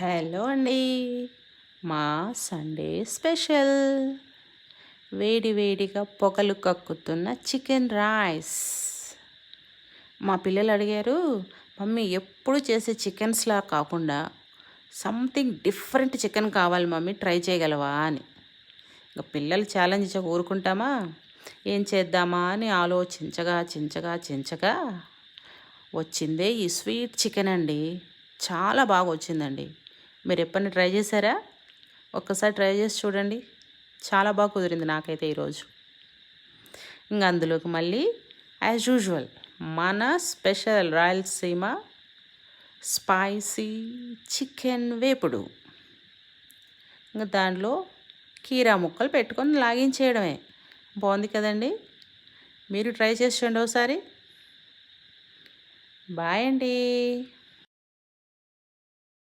Hello అండి. మా Sunday special వేడి వేడిగా పొగలు కక్కుతున్న చికెన్ రైస్. మా పిల్లలు అడిగారు, మమ్మీ ఎప్పుడు చేసే చికెన్స్లా కాకుండా సంథింగ్ డిఫరెంట్ చికెన్ కావాలి మమ్మీ, ట్రై చేయగలవా అని. ఇంకా పిల్లలు ఛాలెంజ్ ఊరుకుంటామా, ఏం చేద్దామా అని చించగా వచ్చిందే ఈ స్వీట్ చికెన్ అండి. చాలా బాగా వచ్చిందండి. మీరు ఎప్పుడైనా ట్రై చేశారా? ఒక్కసారి ట్రై చేసి చూడండి. చాలా బాగా కుదిరింది నాకైతే ఈరోజు. ఇంక అందులోకి మళ్ళీ యాజ్ యూజువల్ మన స్పెషల్ రాయలసీమ స్పైసీ చికెన్ వేపుడు. ఇంకా దాంట్లో కీరా ముక్కలు పెట్టుకొని లాగించేయడమే. బాగుంది కదండి. మీరు ట్రై చేసి చూడండి ఒకసారి. బాయ్ అండి.